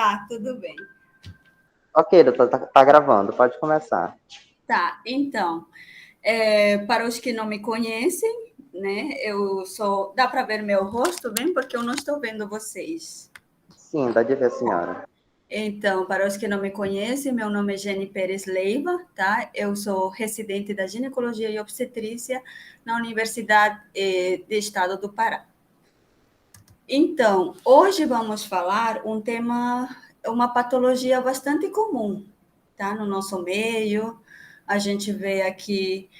Tá, tudo bem. Ok, doutor, tá gravando, pode começar. Tá, então, para os que não me conhecem, né, eu sou... Dá para ver meu rosto bem? Porque eu não estou vendo vocês. Sim, dá de ver, senhora. Então, para os que não me conhecem, meu nome é Jenny Pérez Leiva, tá? Eu sou residente da ginecologia e obstetrícia na Universidade do Estado do Pará. Então, hoje vamos falar um tema, uma patologia bastante comum, tá? No nosso meio, a gente vê aqui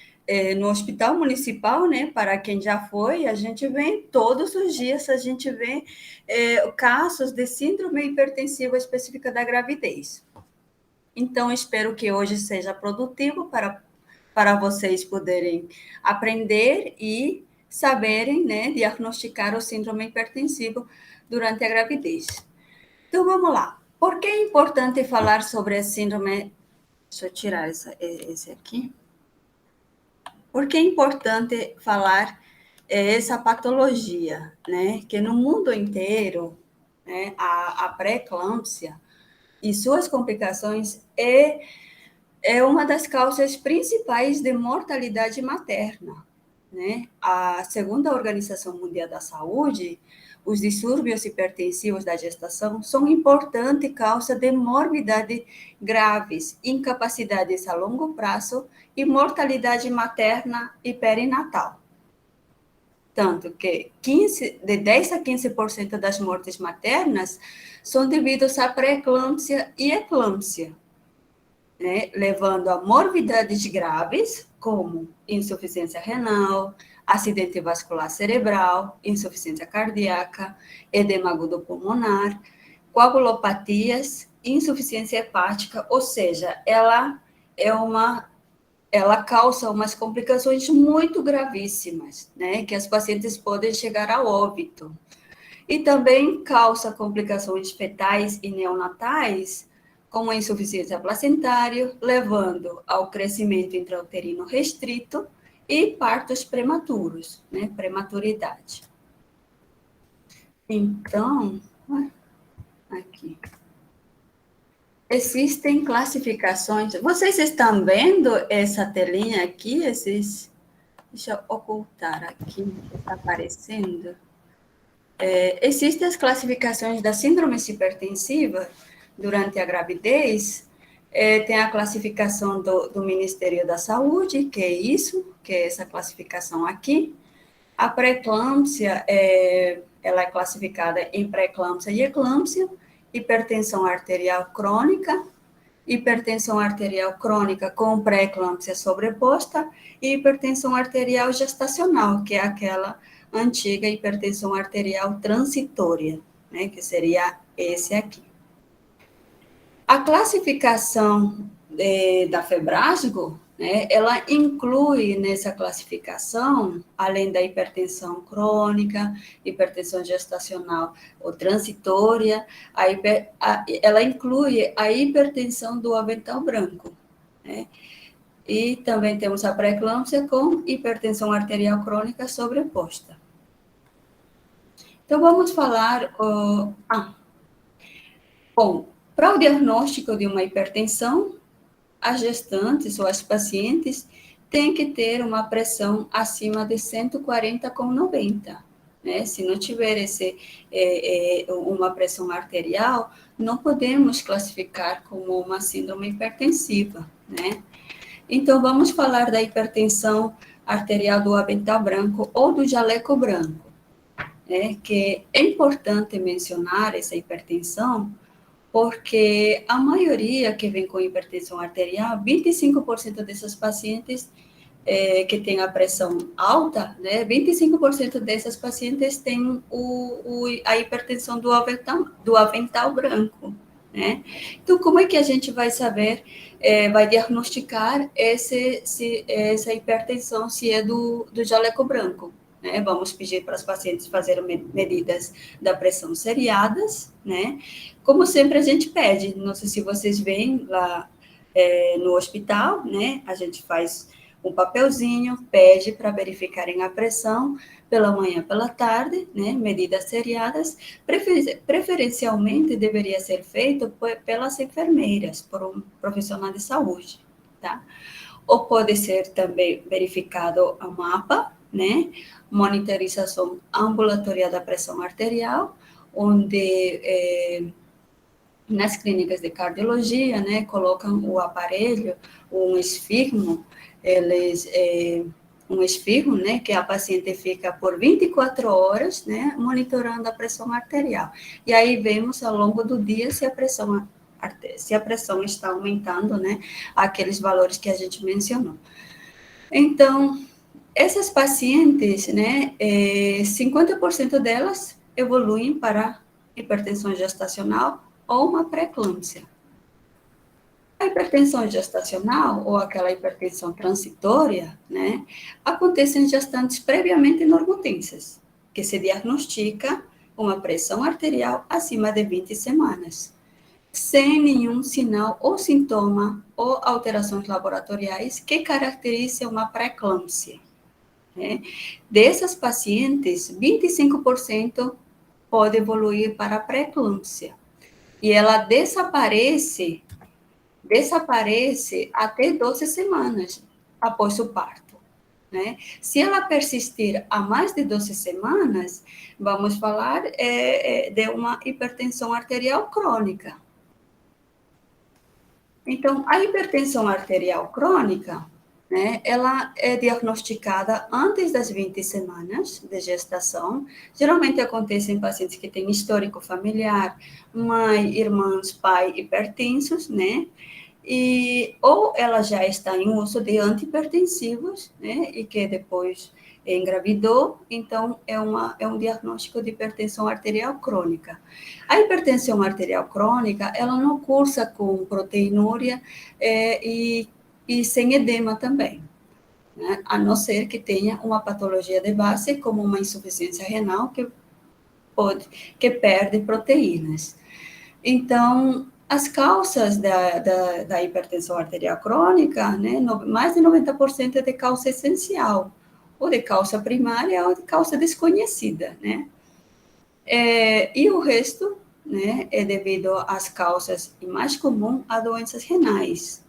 no Hospital Municipal, né? Para quem já foi, a gente vê todos os dias, a gente vê casos de síndrome hipertensiva específica da gravidez. Então, espero que hoje seja produtivo para vocês poderem aprender e saberem, né, diagnosticar o síndrome hipertensivo durante a gravidez. Então, vamos lá. Por que é importante falar sobre a síndrome... Deixa eu tirar esse aqui. Por que é importante falar essa patologia, né? Que no mundo inteiro, né, a pré-eclâmpsia e suas complicações é uma das causas principais de mortalidade materna, né? Segundo a Organização Mundial da Saúde, os distúrbios hipertensivos da gestação são importante causa de morbidade graves, incapacidades a longo prazo e mortalidade materna e perinatal. Tanto que de 10 a 15% das mortes maternas são devidas à pré-eclâmpsia e eclâmpsia, né, levando a morbidades graves, como insuficiência renal, acidente vascular cerebral, insuficiência cardíaca, edema agudo pulmonar, coagulopatias, insuficiência hepática, ou seja, ela causa umas complicações muito gravíssimas, né, que as pacientes podem chegar ao óbito. E também causa complicações fetais e neonatais, como a insuficiência placentária, levando ao crescimento intrauterino restrito e partos prematuros, né? Prematuridade. Então, aqui. Existem classificações. Vocês estão vendo essa telinha aqui? Deixa eu ocultar aqui, está aparecendo. Existem as classificações da síndrome hipertensiva durante a gravidez, tem a classificação do Ministério da Saúde, que é isso, que é essa classificação aqui. A pré-eclâmpsia, ela é classificada em pré-eclâmpsia e eclâmpsia, hipertensão arterial crônica com pré-eclâmpsia sobreposta e hipertensão arterial gestacional, que é aquela antiga hipertensão arterial transitória, né, que seria esse aqui. A classificação da Febrasgo, né, ela inclui nessa classificação, além da hipertensão crônica, hipertensão gestacional ou transitória, ela inclui a hipertensão do avental branco, né? E também temos a pré-eclâmpsia com hipertensão arterial crônica sobreposta. Então, vamos falar... Bom, para o diagnóstico de uma hipertensão, as gestantes ou as pacientes têm que ter uma pressão acima de 140/90, né? Se não tiver uma pressão arterial, não podemos classificar como uma síndrome hipertensiva, né? Então, vamos falar da hipertensão arterial do avental branco ou do jaleco branco, né? Que é importante mencionar essa hipertensão, porque a maioria que vem com hipertensão arterial, 25% dessas pacientes que têm a pressão alta, né, 25% dessas pacientes têm a hipertensão do avental branco, né? Então, como é que a gente vai saber, vai diagnosticar essa hipertensão se é do jaleco branco? Né? Vamos pedir para as pacientes fazerem medidas da pressão seriadas, né? Como sempre a gente pede, não sei se vocês veem lá no hospital, né? A gente faz um papelzinho, pede para verificarem a pressão pela manhã, pela tarde, né? Medidas seriadas, preferencialmente deveria ser feito pelas enfermeiras, por um profissional de saúde, tá? Ou pode ser também verificado a mapa, né? Monitorização ambulatorial da pressão arterial, onde nas clínicas de cardiologia, né, colocam o aparelho, um esfirmo, eles, um esfirmo, né, que a paciente fica por 24 horas, né, monitorando a pressão arterial. E aí vemos ao longo do dia se a pressão está aumentando, né, aqueles valores que a gente mencionou. Então, essas pacientes, né, 50% delas evoluem para hipertensão gestacional ou uma pré-eclâmpsia. A hipertensão gestacional, ou aquela hipertensão transitória, né, acontece em gestantes previamente normotensas, que se diagnostica uma pressão arterial acima de 20 semanas, sem nenhum sinal ou sintoma ou alterações laboratoriais que caracterizem uma pré-eclâmpsia. Né? Dessas pacientes, 25% pode evoluir para a pré-eclâmpsia. E ela desaparece até 12 semanas após o parto. Né? Se ela persistir a mais de 12 semanas, vamos falar de uma hipertensão arterial crônica. Então, a hipertensão arterial crônica, né, ela é diagnosticada antes das 20 semanas de gestação. Geralmente acontece em pacientes que têm histórico familiar, mãe, irmãos, pai hipertensos, né? Ou ela já está em uso de antihipertensivos, né? E que depois engravidou, então é um diagnóstico de hipertensão arterial crônica. A hipertensão arterial crônica, ela não cursa com proteinúria e sem edema também, né? A não ser que tenha uma patologia de base, como uma insuficiência renal, que perde proteínas. Então, as causas da hipertensão arterial crônica, né, mais de 90% é de causa essencial, ou de causa primária, ou de causa desconhecida, né? E o resto, né, é devido às causas, e mais comum, a doenças renais.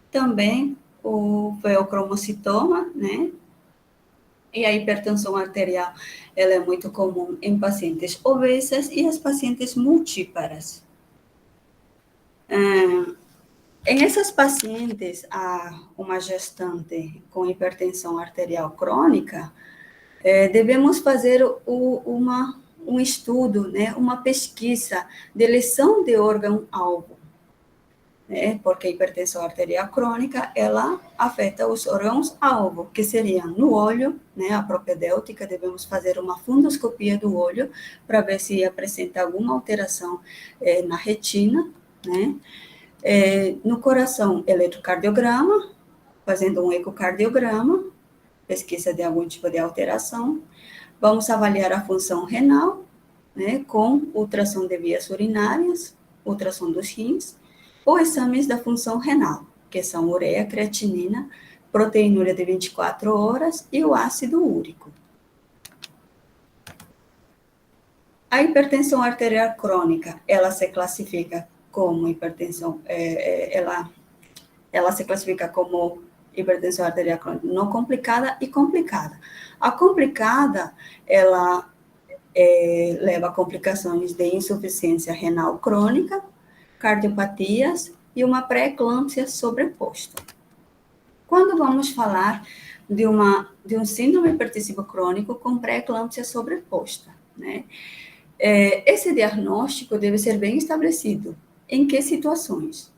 Também o feocromocitoma, né? E a hipertensão arterial, ela é muito comum em pacientes obesas e as pacientes multíparas. Em essas pacientes, uma gestante com hipertensão arterial crônica, devemos fazer um estudo, né, uma pesquisa de lesão de órgão-alvo, né, porque a hipertensão arterial crônica, ela afeta os órgãos-alvo, que seriam no olho, né, a propedêutica, devemos fazer uma fundoscopia do olho para ver se apresenta alguma alteração na retina, né. No coração, eletrocardiograma, fazendo um ecocardiograma, pesquisa de algum tipo de alteração. Vamos avaliar a função renal, né, com ultrassom de vias urinárias, ultrassom dos rins, ou exames da função renal, que são ureia, creatinina, proteinúria de 24 horas e o ácido úrico. A hipertensão arterial crônica, ela se classifica como hipertensão, ela se classifica como hipertensão arterial crônica não complicada e complicada. A complicada, ela leva a complicações de insuficiência renal crônica, cardiopatias e uma pré-eclâmpsia sobreposta. Quando vamos falar de um síndrome hipertensivo crônico com pré-eclâmpsia sobreposta, né? Esse diagnóstico deve ser bem estabelecido. Em que situações?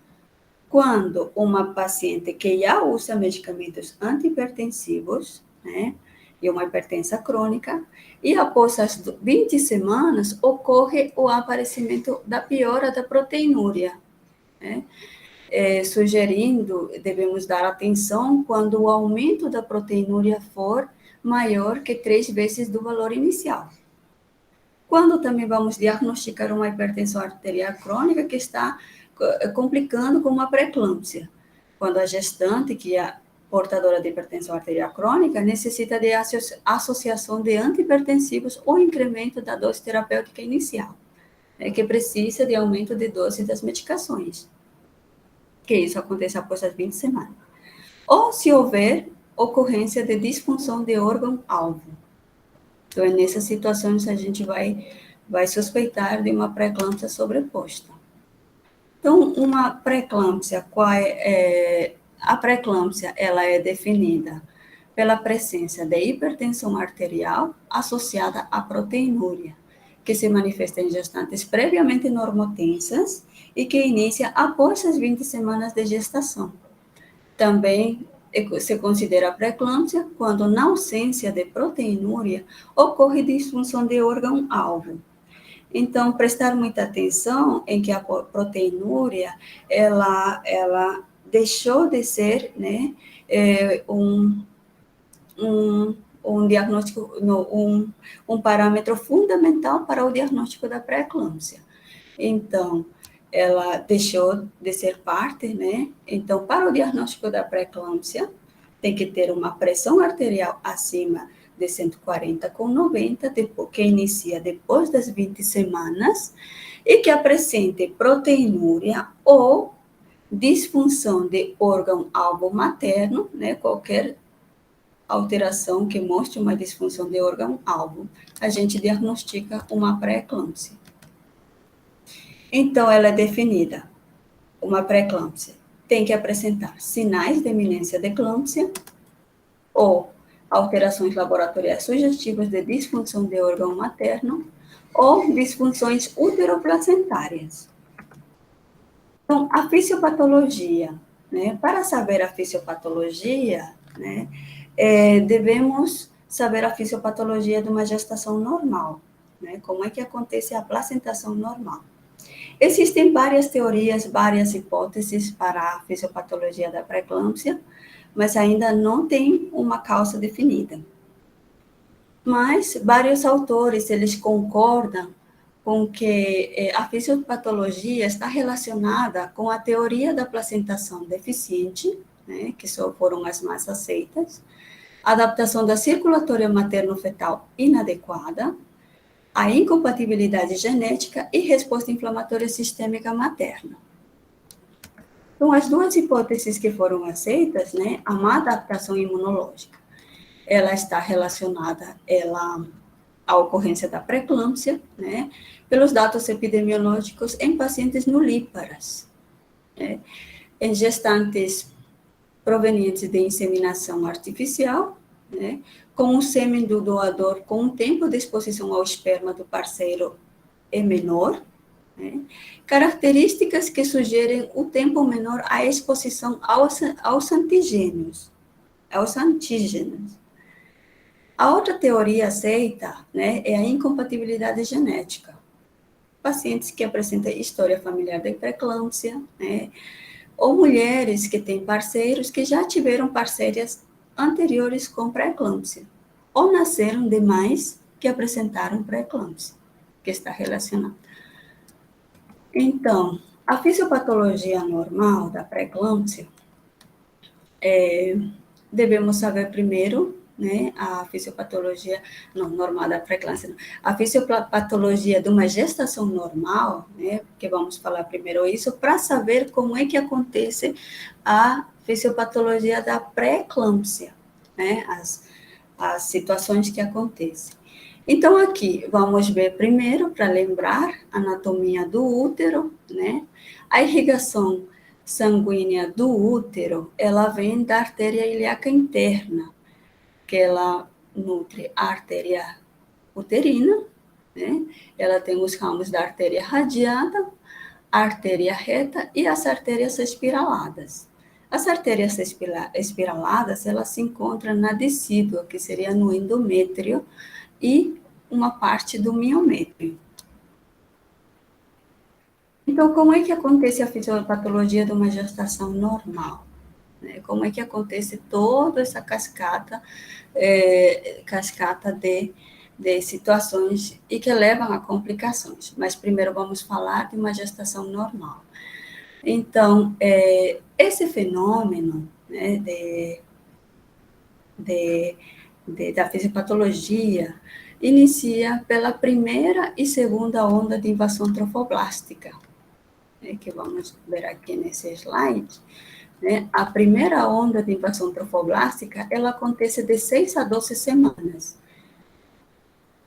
Quando uma paciente que já usa medicamentos antihipertensivos, né, e uma hipertensa crônica, e após as 20 semanas ocorre o aparecimento da piora da proteinúria, né, sugerindo, devemos dar atenção quando o aumento da proteinúria for maior que 3 vezes do valor inicial. Quando também vamos diagnosticar uma hipertensão arterial crônica que está complicando com uma pré-eclâmpsia. Quando a gestante, que portadora de hipertensão arterial crônica necessita de associação de antihipertensivos ou incremento da dose terapêutica inicial, que precisa de aumento de dose das medicações, que isso acontece após as 20 semanas. Ou se houver ocorrência de disfunção de órgão-alvo. Então, é nessas situações a gente vai suspeitar de uma pré-eclâmpsia sobreposta. Então, uma pré-eclâmpsia, a pré-eclâmpsia, ela é definida pela presença de hipertensão arterial associada à proteinúria, que se manifesta em gestantes previamente normotensas e que inicia após as 20 semanas de gestação. Também se considera pré-eclâmpsia quando, na ausência de proteinúria, ocorre disfunção de órgão-alvo. Então, prestar muita atenção em que a proteinúria, ela deixou de ser, né, um diagnóstico, um parâmetro fundamental para o diagnóstico da pré-eclâmpsia. Então, ela deixou de ser parte, né? Então, para o diagnóstico da pré-eclâmpsia, tem que ter uma pressão arterial acima de 140/90, que inicia depois das 20 semanas, e que apresente proteinúria ou disfunção de órgão-alvo materno, né? Qualquer alteração que mostre uma disfunção de órgão-alvo, a gente diagnostica uma pré-eclâmpsia. Então, ela é definida, uma pré-eclâmpsia tem que apresentar sinais de iminência de eclâmpsia ou alterações laboratoriais sugestivas de disfunção de órgão materno ou disfunções uteroplacentárias. Então, a fisiopatologia, né? Para saber a fisiopatologia, né, devemos saber a fisiopatologia de uma gestação normal, né? Como é que acontece a placentação normal. Existem várias teorias, várias hipóteses para a fisiopatologia da pré-eclâmpsia, mas ainda não tem uma causa definida. Mas vários autores, eles concordam com que a fisiopatologia está relacionada com a teoria da placentação deficiente, né, que só foram as mais aceitas, adaptação da circulatória materno-fetal inadequada, a incompatibilidade genética e resposta inflamatória sistêmica materna. Então, as duas hipóteses que foram aceitas, né, a má adaptação imunológica, ela está relacionada à ocorrência da pré-eclâmpsia, né, pelos dados epidemiológicos em pacientes nulíparas, né, em gestantes provenientes de inseminação artificial, né, com o sêmen do doador com um tempo de exposição ao esperma do parceiro é menor, né, características que sugerem o tempo menor à exposição aos antígenos. A outra teoria aceita, né, é a incompatibilidade genética. Pacientes que apresentam história familiar de pré-eclâmpsia, né, ou mulheres que têm parceiros que já tiveram parceiras anteriores com pré-eclâmpsia, ou nasceram demais que apresentaram pré-eclâmpsia, que está relacionado. Então, a fisiopatologia normal da pré-eclâmpsia, devemos saber primeiro, né, a fisiopatologia normal da pré-eclâmpsia, a fisiopatologia de uma gestação normal, né, que vamos falar primeiro isso, para saber como é que acontece a fisiopatologia da pré-eclâmpsia, né, as situações que acontecem. Então, aqui, vamos ver primeiro, para lembrar, a anatomia do útero, né, a irrigação sanguínea do útero, ela vem da artéria ilíaca interna, que ela nutre a artéria uterina, né? Ela tem os ramos da artéria radiada, a artéria reta e as artérias espiraladas. As artérias espiraladas, elas se encontram na decídua, que seria no endométrio, e uma parte do miométrio. Então, como é que acontece a fisiopatologia de uma gestação normal? Como é que acontece toda essa cascata de situações e que levam a complicações. Mas primeiro vamos falar de uma gestação normal. Então, esse fenômeno, né, da fisiopatologia inicia pela primeira e segunda onda de invasão trofoblástica, né, que vamos ver aqui nesse slide. Né? A primeira onda de invasão trofoblástica, ela acontece de 6 a 12 semanas.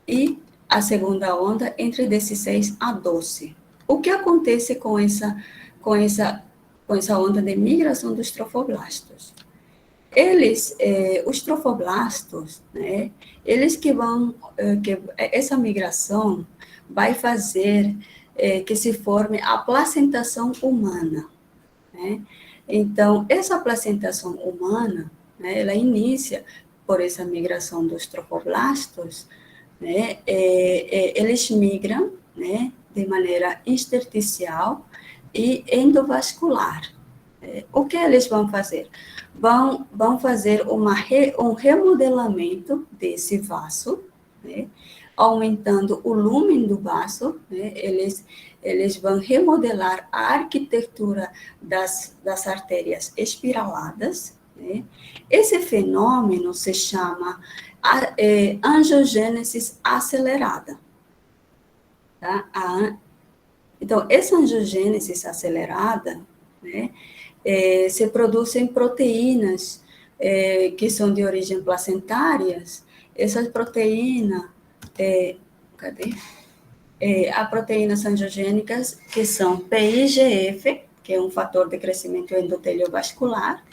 E a segunda onda entre 16 a 12. O que acontece com essa onda de migração dos trofoblastos? Os trofoblastos, né, eles que vão, essa migração vai fazer que se forme a placentação humana, né? Então, essa placentação humana, né, ela inicia por essa migração dos trofoblastos, né, eles migram, né, de maneira intersticial e endovascular. O que eles vão fazer? Vão fazer um remodelamento desse vaso, né, aumentando o lumen do vaso, né, eles vão remodelar a arquitetura das artérias espiraladas, né. Esse fenômeno se chama angiogênese acelerada. Tá? Então, essa angiogênese acelerada, né, se produzem proteínas que são de origem placentárias. Essas proteínas, cadê? Há proteínas angiogênicas que são PIGF, que é um fator de crescimento endoteliovascular.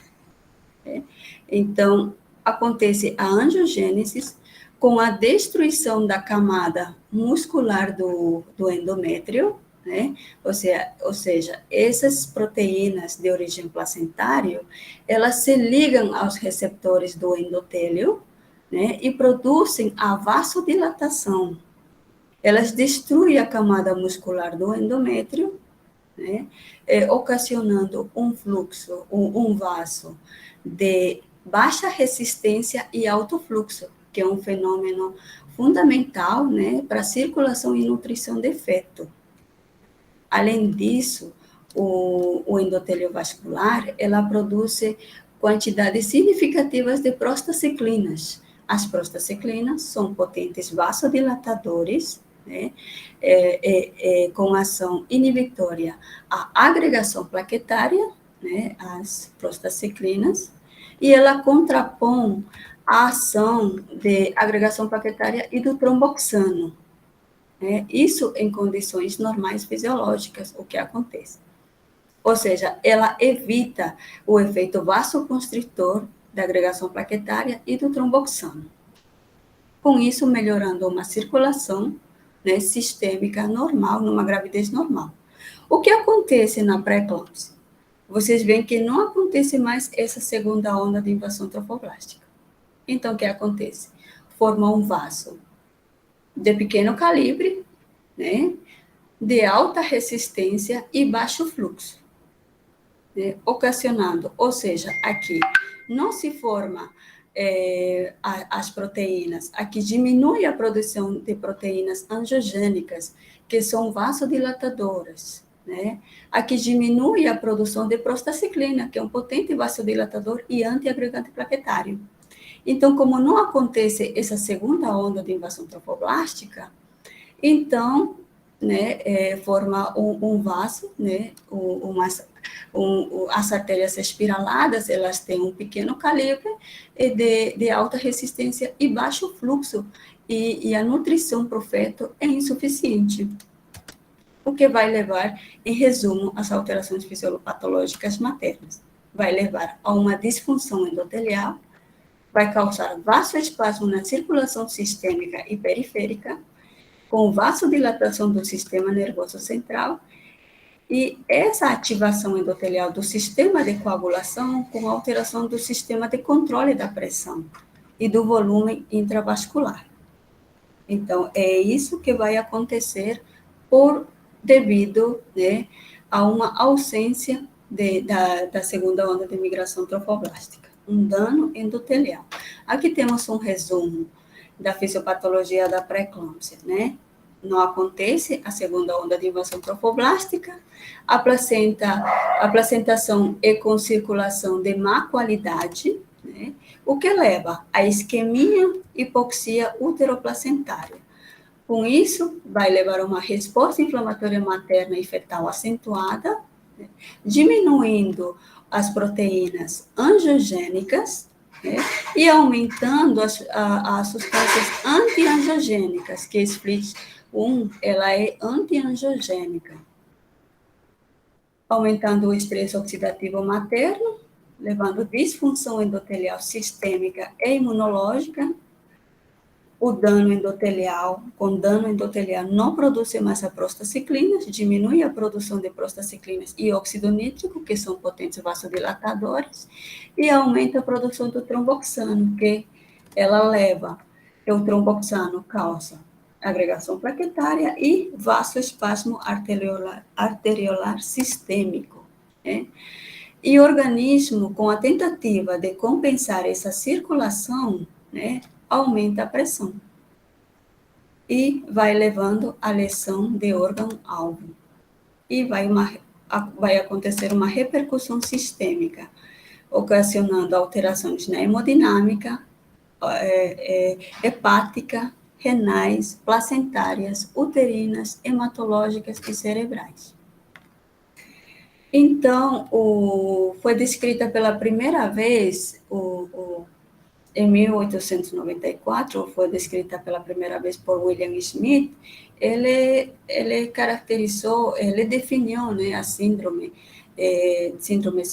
Né? Então, acontece a angiogênese com a destruição da camada muscular do endométrio, né? Ou seja, essas proteínas de origem placentária, elas se ligam aos receptores do endotélio, né? E produzem a vasodilatação. Elas destruem a camada muscular do endométrio, né? Ocasionando um fluxo, um vaso de baixa resistência e alto fluxo, que é um fenômeno fundamental, né, para a circulação e nutrição de feto. Além disso, o endotélio vascular, ela produz quantidades significativas de prostaciclinas. As prostaciclinas são potentes vasodilatadores, né, com ação inibitória à agregação plaquetária, né, as prostaciclinas, e ela contrapõe a ação de agregação plaquetária e do tromboxano. Né? Isso em condições normais fisiológicas, o que acontece. Ou seja, ela evita o efeito vasoconstritor da agregação plaquetária e do tromboxano. Com isso, melhorando uma circulação, né, sistêmica normal, numa gravidez normal. O que acontece na pré-eclâmpsia? Vocês veem que não acontece mais essa segunda onda de invasão trofoblástica. Então, o que acontece? Forma um vaso de pequeno calibre, né, de alta resistência e baixo fluxo, né, ocasionando, ou seja, aqui não se forma as proteínas, aqui diminui a produção de proteínas angiogênicas, que são vasodilatadoras, né? Aqui diminui a produção de prostaciclina, que é um potente vasodilatador e antiagregante plaquetário. Então, como não acontece essa segunda onda de invasão trofoblástica, então, né, forma um vaso, né, as artérias espiraladas, elas têm um pequeno calibre de alta resistência e baixo fluxo, e a nutrição para o feto é insuficiente, o que vai levar, em resumo, às alterações fisiopatológicas maternas. Vai levar a uma disfunção endotelial, vai causar vasoespasmo na circulação sistêmica e periférica, com vasodilatação do sistema nervoso central, e essa ativação endotelial do sistema de coagulação com alteração do sistema de controle da pressão e do volume intravascular. Então, é isso que vai acontecer devido, né, a uma ausência da segunda onda de migração trofoblástica, um dano endotelial. Aqui temos um resumo da fisiopatologia da pré-eclâmpsia, né? Não acontece a segunda onda de invasão trofoblástica, a placentação é com circulação de má qualidade, né? O que leva à isquemia, hipoxia uteroplacentária. Com isso, vai levar a uma resposta inflamatória materna e fetal acentuada, né? Diminuindo as proteínas angiogênicas, né? E aumentando as substâncias antiangiogênicas, que FLT1, ela é antiangiogênica, aumentando o estresse oxidativo materno, levando disfunção endotelial sistêmica e imunológica. O dano endotelial, com dano endotelial, não produz mais a prostaciclinas, diminui a produção de prostaciclinas e óxido nítrico, que são potentes vasodilatadores, e aumenta a produção do tromboxano, que o tromboxano causa agregação plaquetária e vasoespasmo arteriolar sistêmico, né? E o organismo, com a tentativa de compensar essa circulação, né, aumenta a pressão e vai levando à lesão de órgão-alvo. E vai acontecer uma repercussão sistêmica, ocasionando alterações na hemodinâmica, hepática, renais, placentárias, uterinas, hematológicas e cerebrais. Então, foi descrita pela primeira vez em 1894, foi descrita pela primeira vez por William Smith. Ele definiu, né, a síndromes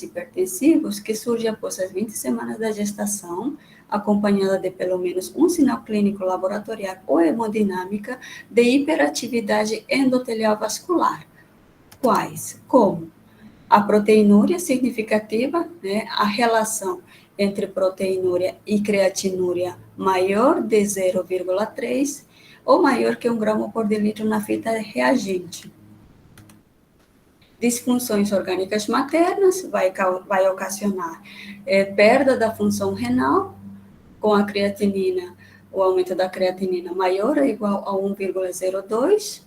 hipertensivos, que surge após as 20 semanas da gestação, acompanhada de pelo menos um sinal clínico laboratorial ou hemodinâmica de hiperatividade endotelial vascular. Quais? Como? A proteinúria significativa, né, a relação entre proteinúria e creatinúria maior de 0,3 ou maior que 1 gramo por decilitro na fita reagente. Disfunções orgânicas maternas vai ocasionar perda da função renal, com a creatinina, o aumento da creatinina maior ou igual a 1,02,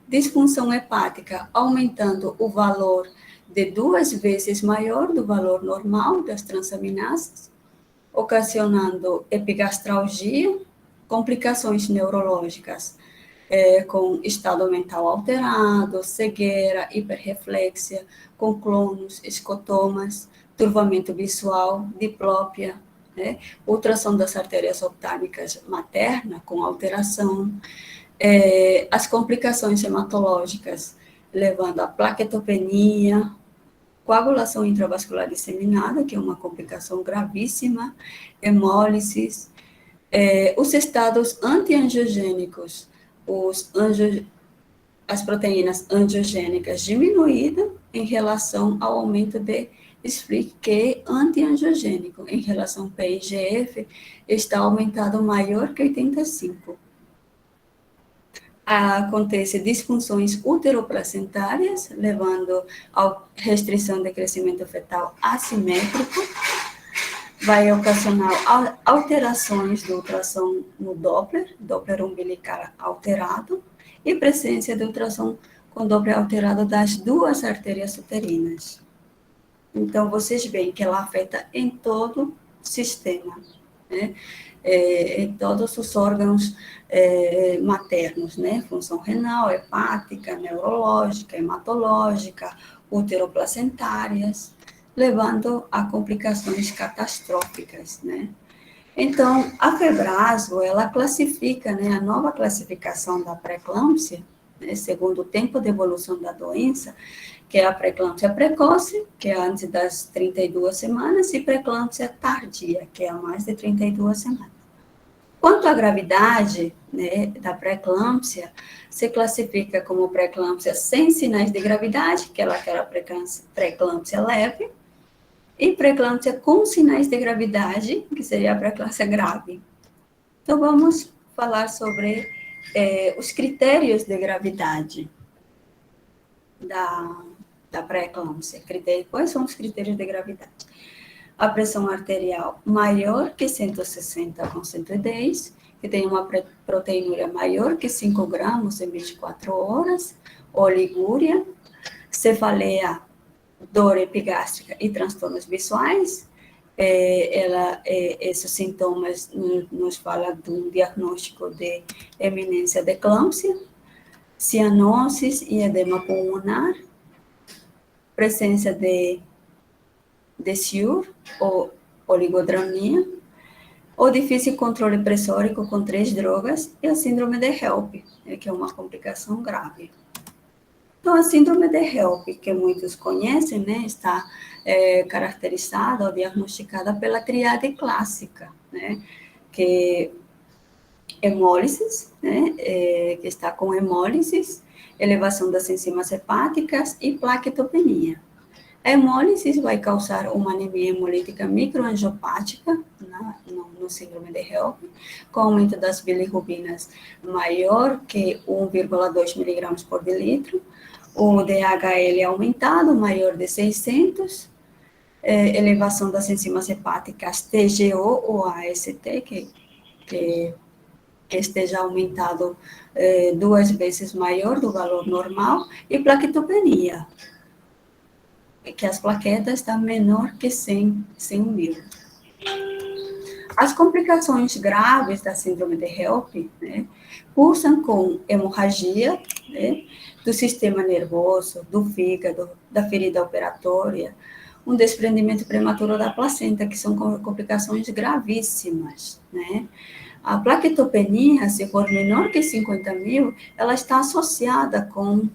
disfunção hepática, aumentando o valor de 2 vezes maior do valor normal das transaminases, ocasionando epigastralgia, complicações neurológicas, com estado mental alterado, cegueira, hiperreflexia, com clonos, escotomas, turvamento visual, diplopia, né? Ultrassom das artérias oftálmicas materna com alteração, as complicações hematológicas, levando a plaquetopenia, coagulação intravascular disseminada, que é uma complicação gravíssima, hemólises, os estados antiangiogênicos, as proteínas angiogênicas diminuídas em relação ao aumento de SFLT, que é antiangiogênico, em relação ao PIGF, está aumentado maior que 85. Acontece disfunções uteroplacentárias, levando à restrição de crescimento fetal assimétrico, vai ocasionar alterações do ultrassom no Doppler umbilical alterado, e presença de ultrassom com Doppler alterado das 2 artérias uterinas. Então, vocês veem que ela afeta em todo o sistema, né? Em todos os órgãos maternos, né? Função renal, hepática, neurológica, hematológica, uteroplacentárias, levando a complicações catastróficas, né? Então, a Febrasgo, ela classifica, né, a nova classificação da pré-eclâmpsia, né, segundo o tempo de evolução da doença, que é a pré-eclâmpsia precoce, que é antes das 32 semanas, e pré-eclâmpsia tardia, que é a mais de 32 semanas. Quanto à gravidade, né, da pré-eclâmpsia, se classifica como pré-eclâmpsia sem sinais de gravidade, que é aquela pré-eclâmpsia leve, e pré-eclâmpsia com sinais de gravidade, que seria a pré-eclâmpsia grave. Então, vamos falar sobre os critérios de gravidade da pré-eclâmpsia. Quais são os critérios de gravidade? A pressão arterial maior que 160/110, que tem uma proteinúria maior que 5 gramos em 24 horas, oligúria, cefaleia, dor epigástrica e transtornos visuais, Esses sintomas nos falam de um diagnóstico de eminência de eclâmpsia, cianosis e edema pulmonar, presença de SIUR ou oligodramia, o difícil controle pressórico com 3 drogas e a síndrome de HELP, que é uma complicação grave. Então, a síndrome de HELP, que muitos conhecem, né, está caracterizada ou diagnosticada pela triade clássica, né, que hemólisis, né, que está com hemólisis, elevação das enzimas hepáticas e plaquetopenia. A hemólise vai causar uma anemia hemolítica microangiopática no síndrome de HELP, com aumento das bilirrubinas maior que 1,2 miligramas por mililitro, o DHL aumentado, maior de 600, elevação das enzimas hepáticas TGO ou AST, que esteja aumentado 2 vezes maior do valor normal, e plaquetopenia, que as plaquetas estão menor que 100 mil. As complicações graves da síndrome de HELP, né, cursam com hemorragia, né, do sistema nervoso, do fígado, da ferida operatória, um desprendimento prematuro da placenta, que são complicações gravíssimas, né. A plaquetopenia, se for menor que 50 mil, ela está associada com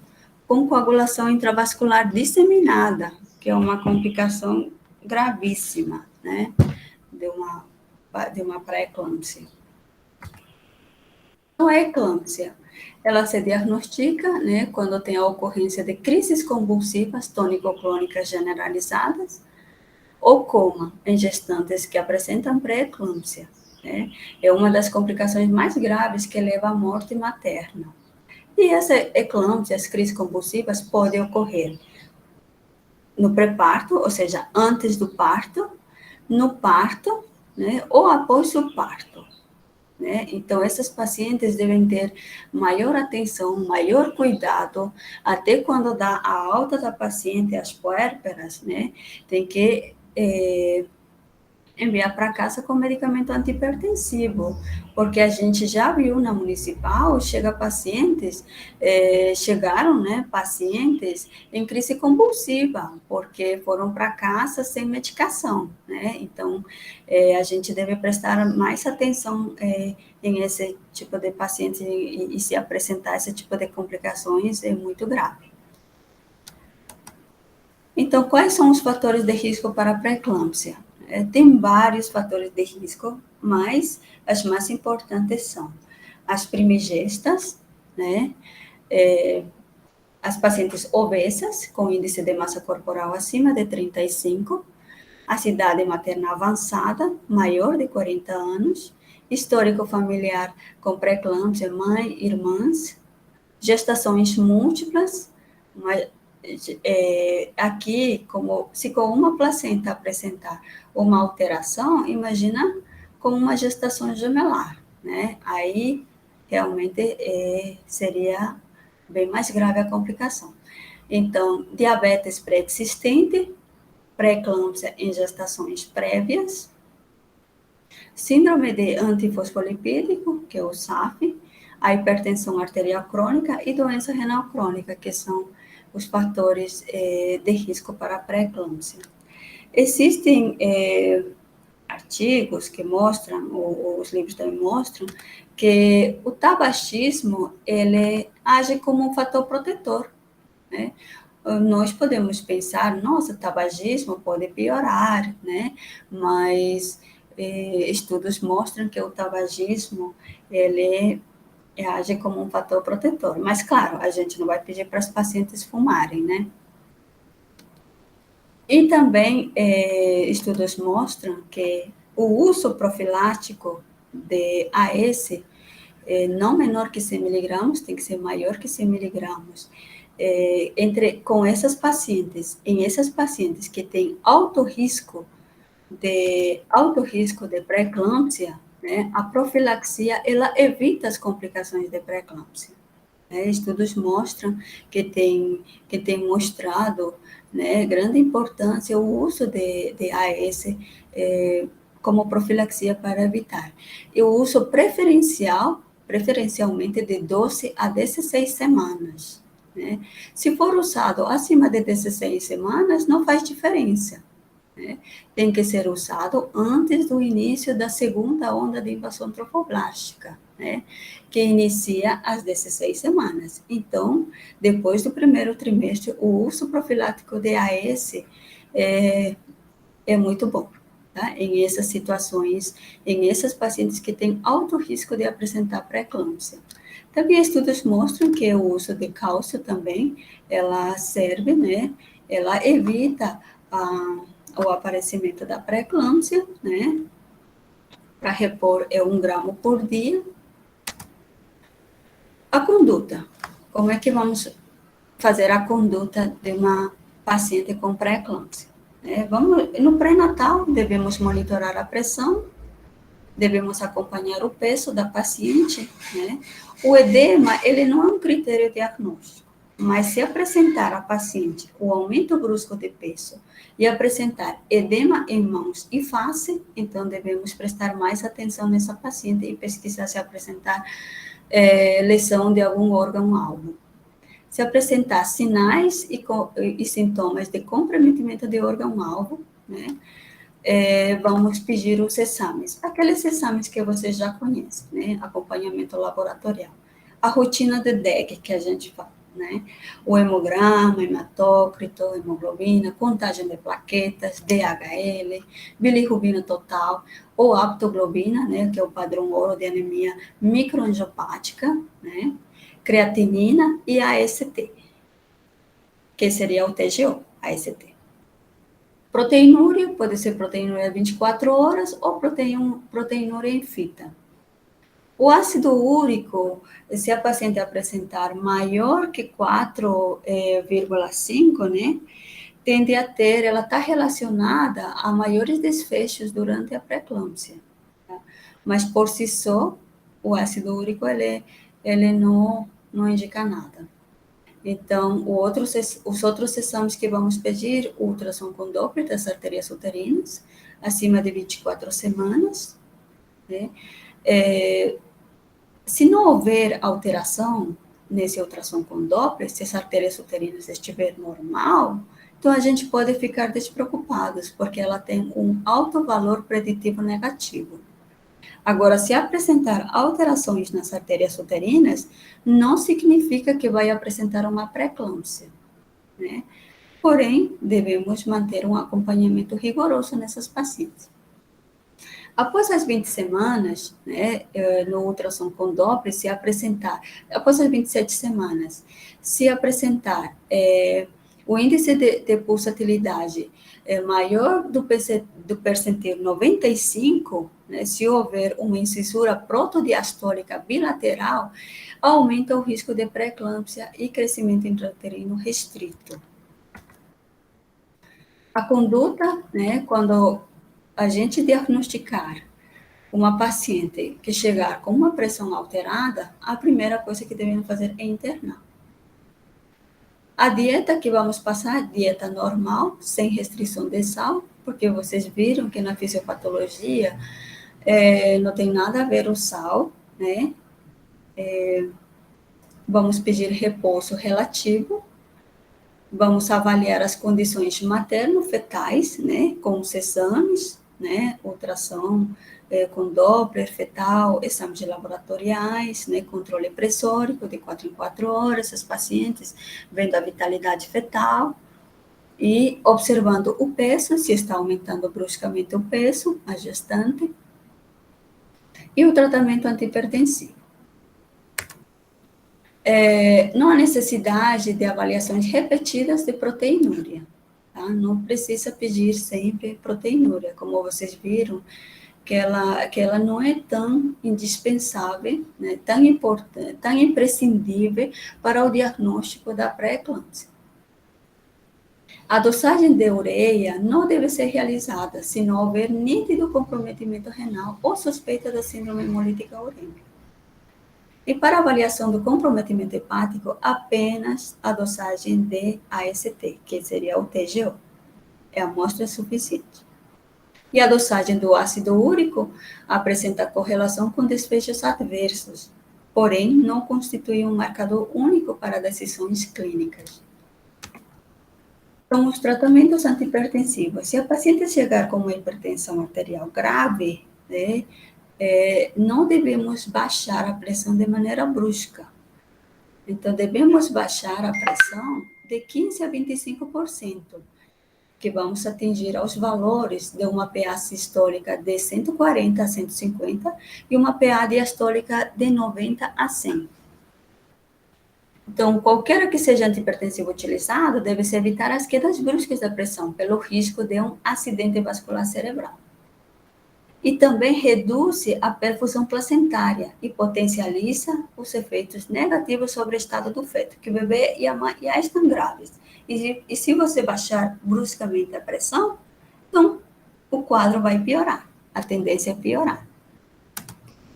coagulação intravascular disseminada, que é uma complicação gravíssima, né, de uma pré-eclâmpsia. Então, a eclâmpsia, ela se diagnostica, né, quando tem a ocorrência de crises convulsivas tônico-clônicas generalizadas ou coma em gestantes que apresentam pré-eclâmpsia, né, é uma das complicações mais graves que leva à morte materna. E essa eclâmpsia, as crises convulsivas, podem ocorrer no pré-parto, ou seja, antes do parto, no parto, né, ou após o parto, né? Então, essas pacientes devem ter maior atenção, maior cuidado, até quando dá a alta da paciente, as puérperas, né, tem que enviar para casa com medicamento antihipertensivo, porque a gente já viu na municipal, chegaram, né, pacientes em crise convulsiva, porque foram para casa sem medicação, né, então a gente deve prestar mais atenção em esse tipo de pacientes e se apresentar esse tipo de complicações é muito grave. Então, quais são os fatores de risco para a pré-eclâmpsia? Tem vários fatores de risco, mas as mais importantes são as primigestas, né? As pacientes obesas, com índice de massa corporal acima de 35, a idade materna avançada, maior de 40 anos, histórico familiar com pré-eclâmpsia, mãe, irmãs, gestações múltiplas, aqui, se com uma placenta apresentar uma alteração, imagina com uma gestação gemelar, né? Aí, realmente, seria bem mais grave a complicação. Então, diabetes pré-existente, pré-eclâmpsia em gestações prévias, síndrome de antifosfolipídico, que é o SAF, a hipertensão arterial crônica e doença renal crônica, que são os fatores de risco para a pré-eclâmpsia. Existem artigos que mostram, ou os livros também mostram, que o tabagismo, ele age como um fator protetor, né? Nós podemos pensar, nossa, tabagismo pode piorar, né? Mas estudos mostram que o tabagismo, ele age como um fator protetor. Mas, claro, a gente não vai pedir para os pacientes fumarem, né? E também estudos mostram que o uso profilático de AS, não menor que 100 miligramas, tem que ser maior que 100 miligramas, com essas pacientes, em essas pacientes que têm alto risco de pré-eclâmpsia, né, a profilaxia, ela evita as complicações de pré-eclâmpsia. Estudos mostram que tem mostrado, né, grande importância o uso de AS como profilaxia para evitar. E o uso preferencialmente de 12 a 16 semanas. Né? Se for usado acima de 16 semanas, não faz diferença. Né? Tem que ser usado antes do início da segunda onda de invasão trofoblástica, né? Que inicia às 16 semanas. Então, depois do primeiro trimestre, o uso profilático de AS é muito bom. Tá? Em essas situações, em esses pacientes que têm alto risco de apresentar pré-eclâmpsia. Também estudos mostram que o uso de cálcio também, ela serve, né? Ela evita o aparecimento da pré-eclâmpsia, né? Para repor 1 gramo por dia. A conduta. Como é que vamos fazer a conduta de uma paciente com pré-eclâmpsia? No pré-natal, devemos monitorar a pressão, devemos acompanhar o peso da paciente, né? O edema, ele não é um critério diagnóstico, mas se apresentar a paciente o aumento brusco de peso e apresentar edema em mãos e face, então devemos prestar mais atenção nessa paciente e pesquisar se apresentar lesão de algum órgão-alvo. Se apresentar sinais e sintomas de comprometimento de órgão-alvo, né? Vamos pedir os exames, aqueles exames que você já conhece, né? Acompanhamento laboratorial. A rotina de DEG que a gente fala, né? O hemograma, hematócrito, hemoglobina, contagem de plaquetas, DHL, bilirrubina total, ou aptoglobina, né? Que é o padrão ouro de anemia microangiopática, né? Creatinina e AST, que seria o TGO, AST. Proteinúria, pode ser proteinúria 24 horas ou proteinúria em fita. O ácido úrico, se a paciente apresentar maior que 4,5, né, tende a ter, ela está relacionada a maiores desfechos durante a pré-eclâmpsia. Tá? Mas por si só, o ácido úrico, ele não indica nada. Então, os outros exames que vamos pedir, ultrassom com Doppler das artérias uterinas, acima de 24 semanas. Né? Se não houver alteração nesse ultrassom com Doppler, se as artérias uterinas estiver normal, então a gente pode ficar despreocupados, porque ela tem um alto valor preditivo negativo. Agora, se apresentar alterações nas artérias uterinas, não significa que vai apresentar uma pré-eclâmpsia, né? Porém, devemos manter um acompanhamento rigoroso nessas pacientes. Após as 20 semanas, né, no ultrassom com Doppler, se apresentar, após as 27 semanas, se apresentar o índice de pulsatilidade maior do percentil 95, né, se houver uma incisura protodiastólica bilateral, aumenta o risco de pré-eclâmpsia e crescimento intrauterino restrito. A conduta, né, quando a gente diagnosticar uma paciente que chegar com uma pressão alterada, a primeira coisa que devemos fazer é internar. A dieta que vamos passar, dieta normal, sem restrição de sal, porque vocês viram que na fisiopatologia não tem nada a ver o sal, né? Vamos pedir repouso relativo, vamos avaliar as condições materno-fetais, né? Com os exames, né? Ultrassom com Doppler fetal, exames laboratoriais, né? Controle pressórico de 4 em 4 horas, as pacientes vendo a vitalidade fetal e observando o peso, se está aumentando bruscamente o peso, a gestante, e o tratamento antihipertensivo. Não há necessidade de avaliações repetidas de proteinúria, tá? Não precisa pedir sempre proteinúria, como vocês viram, que ela não é tão indispensável, né, tão importante, tão imprescindível para o diagnóstico da pré-eclâmpsia. A dosagem de ureia não deve ser realizada se não houver nítido comprometimento renal ou suspeita da síndrome hemolítica urêmica. E para avaliação do comprometimento hepático, apenas a dosagem de AST, que seria o TGO, é a amostra suficiente. E a dosagem do ácido úrico apresenta correlação com desfechos adversos, porém não constitui um marcador único para decisões clínicas. Então, os tratamentos antihipertensivos. Se a paciente chegar com uma hipertensão arterial grave, né, não devemos baixar a pressão de maneira brusca. Então, devemos baixar a pressão de 15% a 25%, que vamos atingir aos valores de uma PA sistólica de 140 a 150 e uma PA diastólica de 90 a 100. Então, qualquer que seja antihipertensivo utilizado, deve-se evitar as quedas bruscas da pressão, pelo risco de um acidente vascular cerebral. E também reduz a perfusão placentária e potencializa os efeitos negativos sobre o estado do feto, que o bebê e a mãe já estão graves. E se você baixar bruscamente a pressão, então o quadro vai piorar, a tendência é piorar.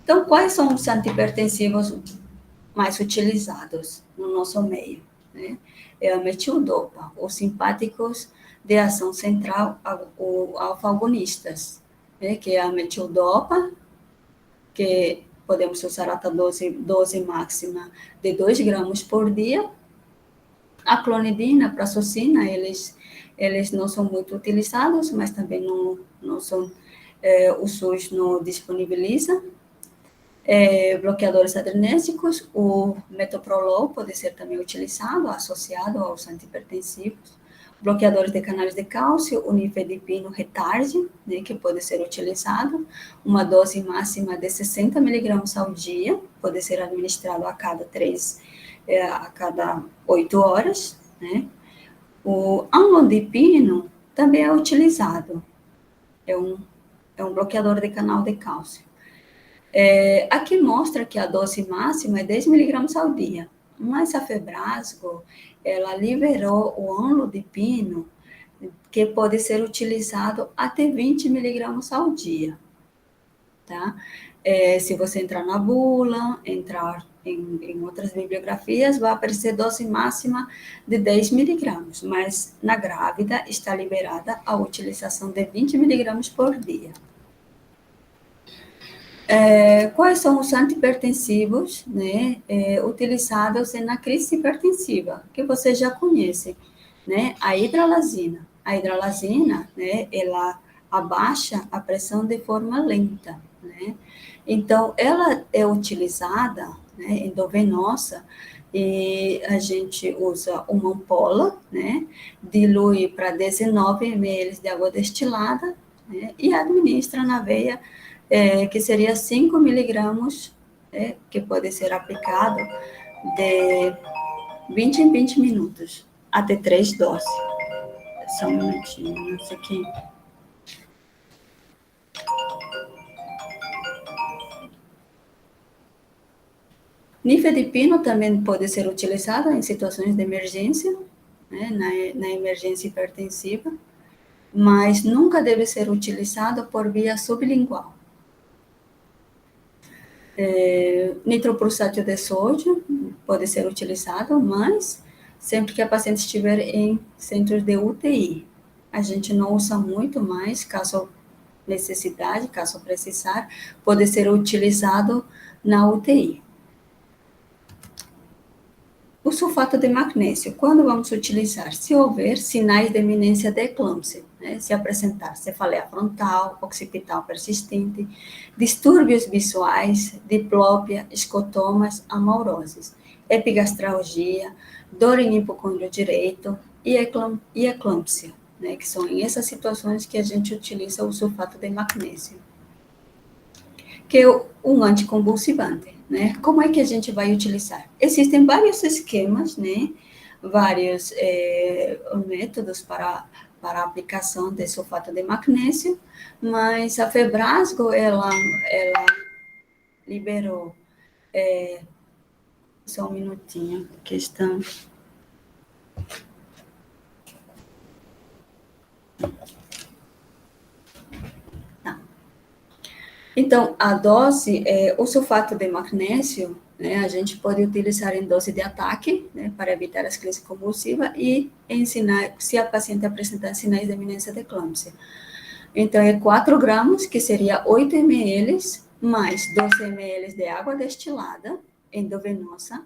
Então, quais são os antihipertensivos mais utilizados no nosso meio? Né? É a metildopa, os simpáticos de ação central, ou alfa-agonistas, né? Que é a metildopa, que podemos usar até dose máxima de 2 gramas por dia. A clonidina, prazoцina, eles não são muito utilizados, mas também não são, o SUS não disponibiliza. Bloqueadores adrenérgicos, o metoprolol pode ser também utilizado, associado aos antihipertensivos. Bloqueadores de canais de cálcio, o nifedipino retarde, né, que pode ser utilizado, uma dose máxima de 60 miligramas ao dia, pode ser administrado a cada 8 horas, né. O amlodipino também é utilizado, é um bloqueador de canal de cálcio. Aqui mostra que a dose máxima é 10 miligramas ao dia, mas a Febrasgo, ela liberou o amlodipino, que pode ser utilizado até 20 miligramas ao dia, tá? Se você entrar na bula, entrar em outras bibliografias, vai aparecer dose máxima de 10 miligramas, mas na grávida está liberada a utilização de 20 miligramas por dia. Quais são os antihipertensivos, né, utilizados na crise hipertensiva, que você já conhece, né? A hidralazina. A hidralazina, né, ela abaixa a pressão de forma lenta, né? Então, ela é utilizada, né, endovenosa, e a gente usa uma ampola, né, dilui para 19 ml de água destilada, né, e administra na veia, que seria 5 miligramas, que pode ser aplicado de 20 em 20 minutos, até 3 doses. Só um minutinho, isso aqui. Nifedipino também pode ser utilizado em situações de emergência, né, na emergência hipertensiva, mas nunca deve ser utilizado por via sublingual. Nitroprusátil de sódio pode ser utilizado, mas sempre que a paciente estiver em centros de UTI. A gente não usa muito, mas caso necessidade, caso precisar, pode ser utilizado na UTI. O sulfato de magnésio, quando vamos utilizar? Se houver sinais de iminência de eclâmpsia, né? Se apresentar cefaleia frontal, occipital persistente, distúrbios visuais, diplopia, escotomas, amauroses, epigastralgia, dor em hipocôndrio direito e eclâmpsia, né? Que são em essas situações que a gente utiliza o sulfato de magnésio, que é um anticonvulsivante, né? Como é que a gente vai utilizar? Existem vários esquemas, né? Vários métodos para a aplicação de sulfato de magnésio, mas a Febrasgo, ela liberou, só um minutinho, questão. Então, a dose, o sulfato de magnésio, né? A gente pode utilizar em dose de ataque, né, para evitar as crises convulsivas e ensinar se a paciente apresentar sinais de iminência de eclâmpsia. Então, é 4 gramas, que seria 8 ml, mais 12 ml de água destilada endovenosa.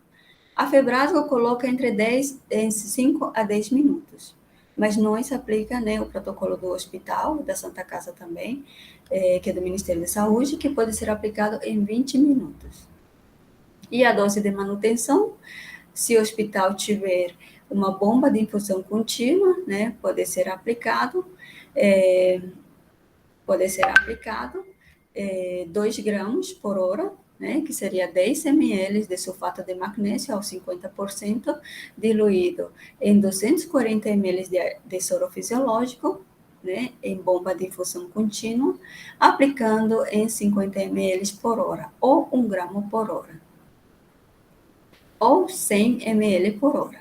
A Febrasgo coloca em 5 a 10 minutos. Mas não se aplica, né, o protocolo do hospital, da Santa Casa também, que é do Ministério da Saúde, que pode ser aplicado em 20 minutos. E a dose de manutenção, se o hospital tiver uma bomba de infusão contínua, né, pode ser aplicado 2 gramas por hora, né, que seria 10 ml de sulfato de magnésio ao 50%, diluído em 240 ml de soro fisiológico, né, em bomba de infusão contínua, aplicando em 50 ml por hora, ou 1 grama por hora, ou 100 ml por hora.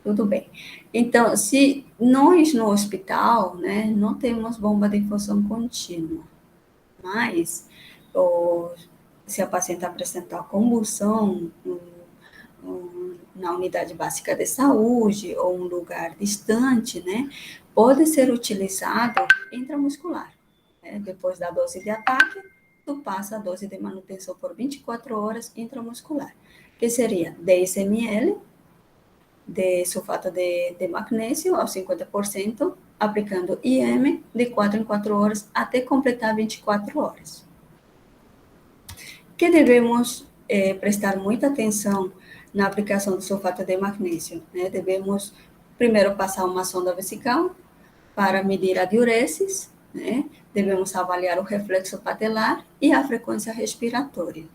Tudo bem. Então, se nós no hospital, né, não temos bomba de infusão contínua, mas se a paciente apresentar convulsão na unidade básica de saúde ou um lugar distante, né, pode ser utilizado intramuscular. Né? Depois da dose de ataque, tu passa a dose de manutenção por 24 horas intramuscular, que seria 10 ml de sulfato de magnésio ao 50%, aplicando IM de 4 em 4 horas até completar 24 horas. Que devemos prestar muita atenção na aplicação do sulfato de magnésio, né? Devemos primeiro passar uma sonda vesical para medir a diuresis, né? Devemos avaliar o reflexo patelar e a frequência respiratória.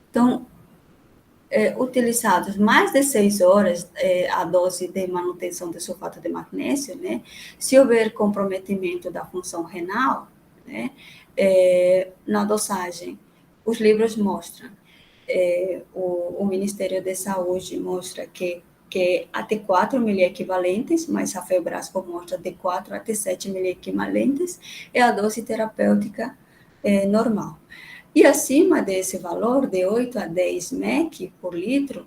Então, utilizados mais de 6 horas a dose de manutenção de sulfato de magnésio, né? Se houver comprometimento da função renal, né? Na dosagem, os livros mostram, o Ministério da Saúde mostra que até 4 miliequivalentes, mas a Febrasco mostra de 4 até 7 miliequivalentes, é a dose terapêutica normal. E acima desse valor, de 8 a 10 mEq por litro,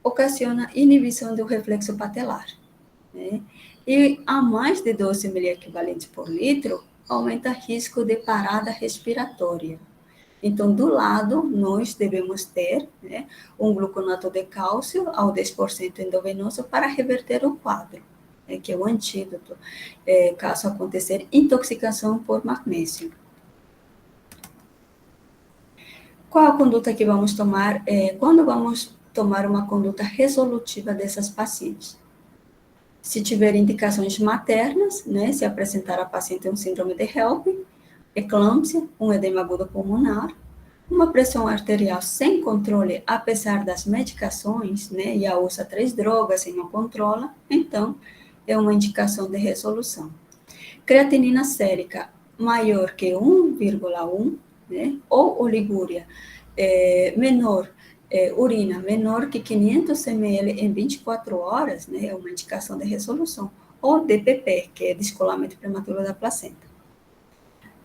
ocasiona inibição do reflexo patelar. Né? E a mais de 12 miliequivalentes por litro, aumenta risco de parada respiratória. Então, do lado, nós devemos ter, né, um gluconato de cálcio ao 10% endovenoso para reverter o quadro, né, que é o antídoto, caso acontecer intoxicação por magnésio. Qual a conduta que vamos tomar quando vamos tomar uma conduta resolutiva dessas pacientes? Se tiver indicações maternas, né, se apresentar a paciente um síndrome de HELP, eclâmpsia, um edema agudo pulmonar, uma pressão arterial sem controle, apesar das medicações, né, e a usa 3 drogas e não controla, então é uma indicação de resolução. Creatinina sérica maior que 1,1, né, ou oligúria menor, urina menor que 500 ml em 24 horas, né, é uma indicação de resolução, ou DPP, que é descolamento prematuro da placenta.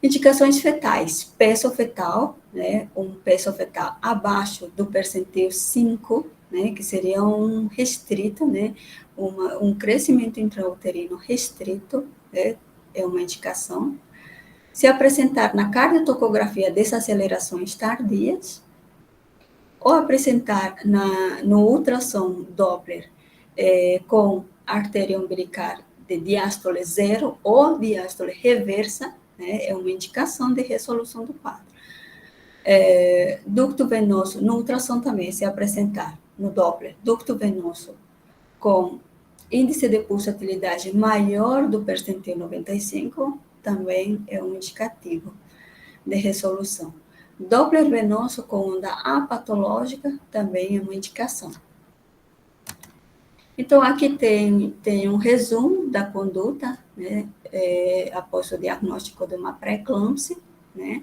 Indicações fetais, peso fetal, né, um peso fetal abaixo do percentil 5, né, que seria um restrito, né, um crescimento intrauterino restrito, né, é uma indicação. Se apresentar na cardiotocografia desacelerações tardias, ou apresentar no ultrassom Doppler com artéria umbilical de diástole zero ou diástole reversa, né, é uma indicação de resolução do quadro. Ducto venoso, no ultrassom também, se apresentar no Doppler, ducto venoso com índice de pulsatilidade maior do percentil 95, também é um indicativo de resolução. Doppler venoso com onda apatológica também é uma indicação. Então, aqui tem um resumo da conduta, né, após o diagnóstico de uma pré-eclâmpsia, né,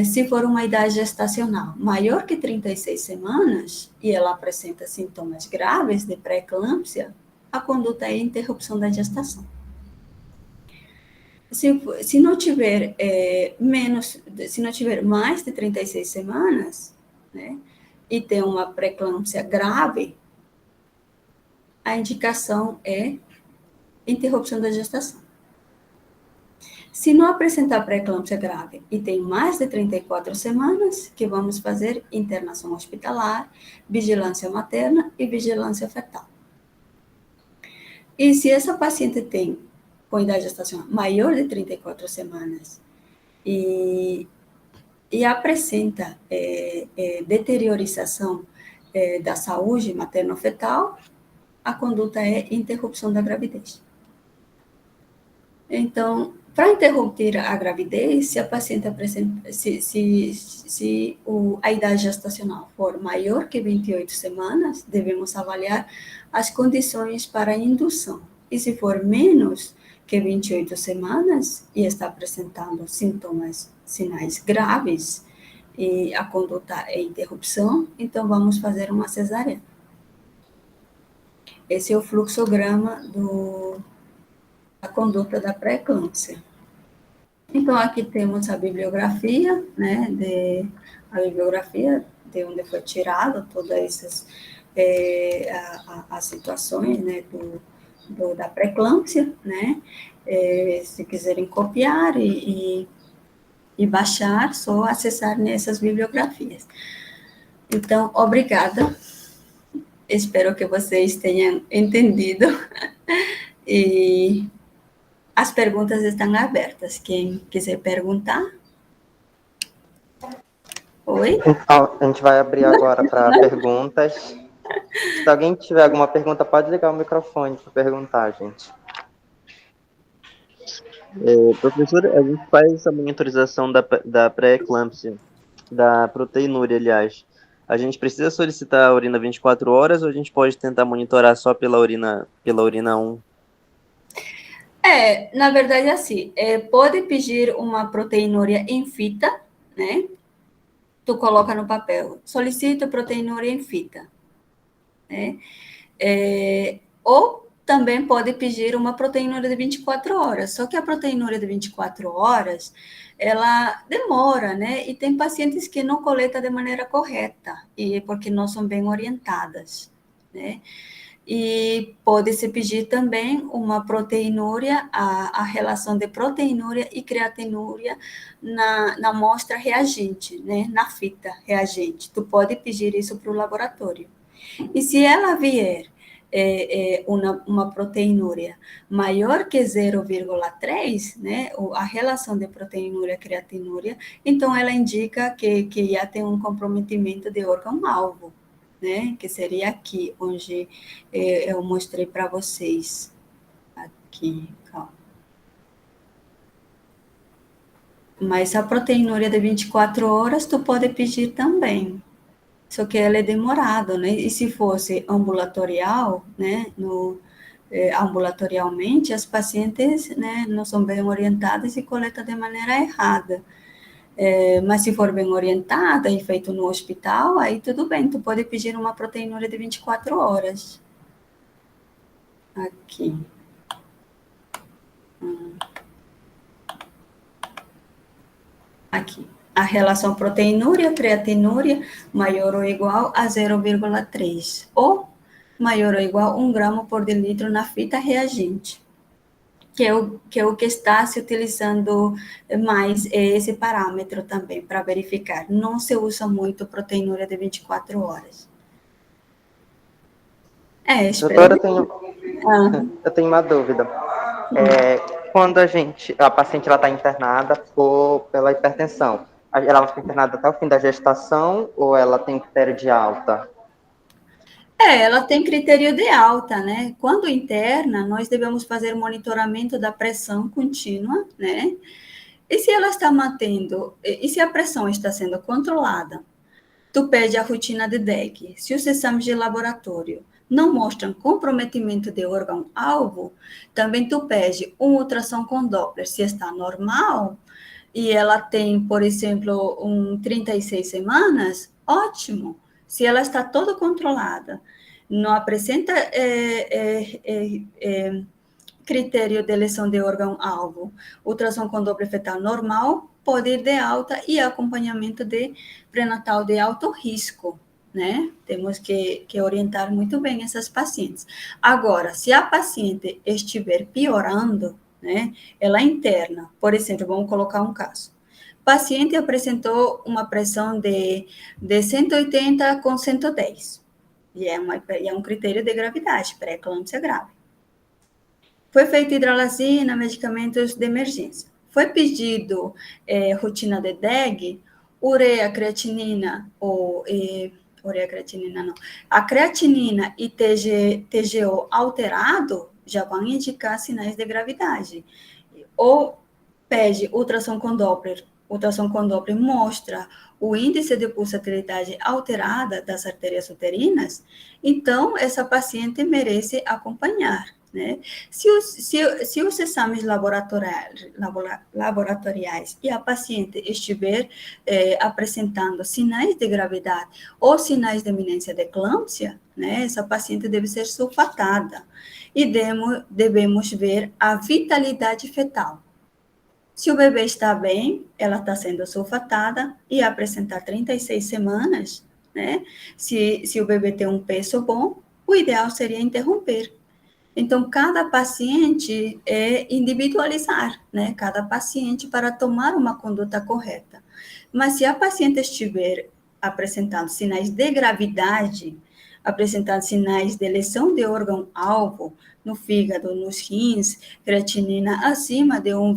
se for uma idade gestacional maior que 36 semanas e ela apresenta sintomas graves de pré-eclâmpsia, a conduta é interrupção da gestação. Se não tiver se não tiver mais de 36 semanas, né, e tem uma pré-eclâmpsia grave, a indicação é interrupção da gestação. Se não apresentar pré-eclâmpsia grave e tem mais de 34 semanas, que vamos fazer internação hospitalar, vigilância materna e vigilância fetal. E se essa paciente tem com idade gestacional maior de 34 semanas e apresenta deteriorização da saúde materno-fetal, a conduta é interrupção da gravidez. Então, para interromper a gravidez, se a paciente apresenta, a idade gestacional for maior que 28 semanas, devemos avaliar as condições para a indução. E se for menos que 28 semanas e está apresentando sinais graves, e a conduta é interrupção, então vamos fazer uma cesariana. Esse é o fluxograma da conduta da pré-eclâmpsia. Então, aqui temos a bibliografia, né, de onde foi tirado todas essas as situações, né, da pré-eclâmpsia, né, se quiserem copiar e baixar, só acessar nessas bibliografias. Então, obrigada, espero que vocês tenham entendido, e as perguntas estão abertas. Quem quiser perguntar? Oi? Então, a gente vai abrir agora para perguntas. Se alguém tiver alguma pergunta, pode ligar o microfone para perguntar, gente. Professor, a gente faz essa monitorização da pré-eclâmpsia, da proteinúria, aliás. A gente precisa solicitar a urina 24 horas ou a gente pode tentar monitorar só pela urina 1? Na verdade, assim, pode pedir uma proteinúria em fita, né? Tu coloca no papel, solicito proteinúria em fita, né? Ou também pode pedir uma proteinúria de 24 horas, só que a proteinúria de 24 horas, ela demora, né? E tem pacientes que não coletam de maneira correta, e porque não são bem orientadas, né? E pode-se pedir também uma proteinúria, a relação de proteinúria e creatinúria na amostra reagente, né? Na fita reagente. Tu pode pedir isso para o laboratório. E se ela vier uma proteinúria maior que 0,3, né, a relação de proteinúria-creatinúria, então ela indica que já tem um comprometimento de órgão-alvo, né, que seria aqui, onde eu mostrei para vocês. Aqui, calma. Mas a proteinúria de 24 horas, tu pode pedir também. Só que ela é demorada, né? E se fosse ambulatorial, né? Ambulatorialmente, as pacientes, né, não são bem orientadas e coletam de maneira errada. Mas se for bem orientada e feito no hospital, aí tudo bem, tu pode pedir uma proteinúria de 24 horas. Aqui. Aqui. A relação proteinúria-creatinúria maior ou igual a 0,3, ou maior ou igual a 1 gramo por decilitro na fita reagente, que é o que está se utilizando mais esse parâmetro também, para verificar. Não se usa muito proteinúria de 24 horas. Doutora, eu tenho uma dúvida. Quando a paciente está internada pela hipertensão, ela fica internada até o fim da gestação ou ela tem critério de alta? Ela tem critério de alta, né? Quando interna, nós devemos fazer monitoramento da pressão contínua, né? E se ela está mantendo, e se a pressão está sendo controlada, tu pede a rotina de DEG. Se os exames de laboratório não mostram comprometimento de órgão-alvo, também tu pede um ultrassom com Doppler. Se está normal e ela tem, por exemplo, 36 semanas, ótimo. Se ela está toda controlada, não apresenta critério de lesão de órgão-alvo, ultrassom com Doppler fetal normal, pode ir de alta e acompanhamento de pré-natal de alto risco, né? Temos que orientar muito bem essas pacientes. Agora, se a paciente estiver piorando, né, ela interna, por exemplo, vamos colocar um caso. Paciente apresentou uma pressão de 180 com 110, e é um critério de gravidade, pré-eclâmpsia grave. Foi feita hidralazina, medicamentos de emergência. Foi pedido rotina de DEG, ureia, creatinina, ureia, creatinina não. A creatinina e TGO alterado já vão indicar sinais de gravidade. Ou pede ultrassom com Doppler. Ultrassom com Doppler mostra o índice de pulsatilidade alterada das artérias uterinas, então essa paciente merece acompanhar, né? Se os exames laboratoriais e a paciente estiver apresentando sinais de gravidade ou sinais de iminência de eclâmpsia, né, essa paciente deve ser sulfatada e devemos ver a vitalidade fetal. Se o bebê está bem, ela está sendo sulfatada e apresentar 36 semanas, né? Se o bebê tem um peso bom, o ideal seria interromper. Então, cada paciente é individualizar, né? Cada paciente para tomar uma conduta correta. Mas se a paciente estiver apresentando sinais de gravidade, apresentando sinais de lesão de órgão-alvo, no fígado, nos rins, creatinina acima de 1,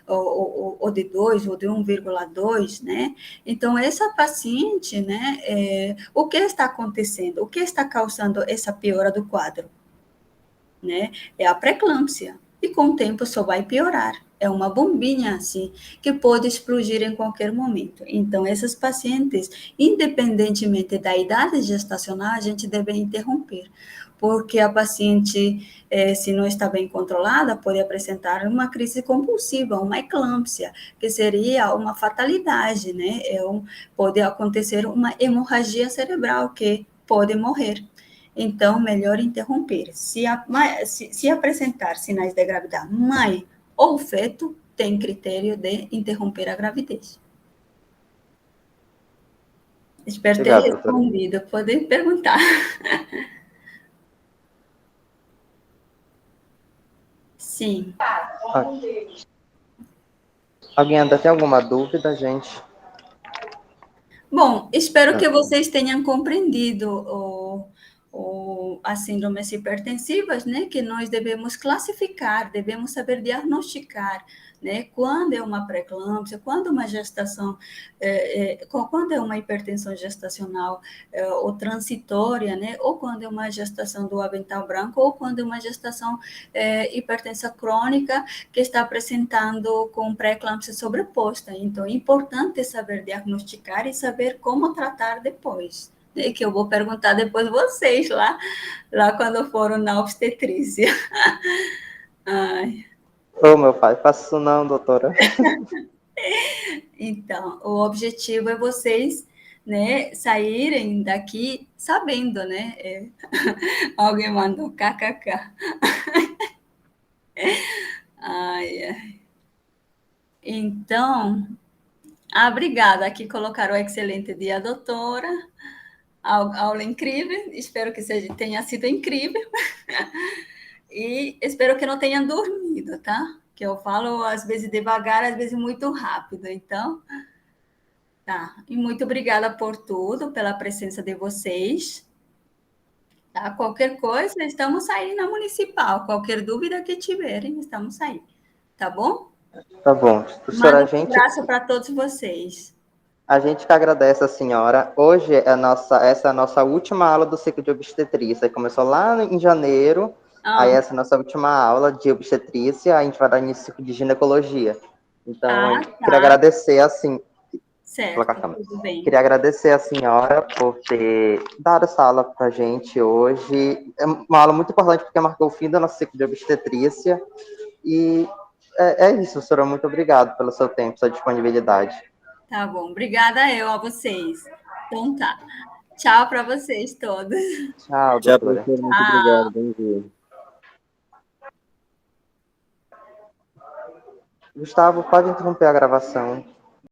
ou de 2, ou de 1,2, né? Então, essa paciente, né, o que está acontecendo? O que está causando essa piora do quadro? Né? É a pré-eclâmpsia. E com o tempo só vai piorar. É uma bombinha, assim, que pode explodir em qualquer momento. Então, essas pacientes, independentemente da idade gestacional, a gente deve interromper, porque a paciente, se não está bem controlada, pode apresentar uma crise compulsiva, uma eclâmpsia, que seria uma fatalidade, né? Pode acontecer uma hemorragia cerebral, que pode morrer. Então, melhor interromper. Se apresentar sinais de gravidade, mãe ou feto, tem critério de interromper a gravidez. Espero ter respondido. Podem perguntar. Sim. Alguém ainda tem alguma dúvida, gente? Bom, espero que vocês tenham compreendido as síndromes hipertensivas, né, que nós devemos classificar, devemos saber diagnosticar, né, quando é uma pré-eclâmpsia, quando uma gestação, quando é uma hipertensão gestacional ou transitória, né, ou quando é uma gestação do avental branco, ou quando é uma gestação hipertensa crônica que está apresentando com pré-eclâmpsia sobreposta. Então, é importante saber diagnosticar e saber como tratar depois. Que eu vou perguntar depois vocês lá quando foram na obstetrícia. Ai. Ô, meu pai, faça isso não, doutora. Então, o objetivo é vocês, né, saírem daqui sabendo, né? Alguém mandou kkk. Ai, ai. Então, obrigada. Aqui colocaram o excelente dia, doutora. Aula incrível, espero que tenha sido incrível. E espero que não tenha dormido, tá? Que eu falo às vezes devagar, às vezes muito rápido. Então, tá. E muito obrigada por tudo, pela presença de vocês. Tá? Qualquer coisa, estamos aí na Municipal. Qualquer dúvida que tiverem, estamos aí. Tá bom? Tá bom. Professora, Manda um abraço para todos vocês. A gente que agradece a senhora. Hoje essa é a nossa última aula do ciclo de obstetrícia. Começou lá em janeiro, aí essa é a nossa última aula de obstetrícia, a gente vai dar início ao ciclo de ginecologia. Então, queria agradecer, assim... Certo, tudo bem. Queria agradecer a senhora por ter dado essa aula para a gente hoje. É uma aula muito importante, porque marcou o fim do nosso ciclo de obstetrícia. E é isso, senhora. Muito obrigado pelo seu tempo, sua disponibilidade. Tá bom, obrigada a vocês. Então tá. Tchau para vocês todos. Tchau, doutora. Tchau, professor. Muito obrigado. Bom dia. Gustavo, pode interromper a gravação.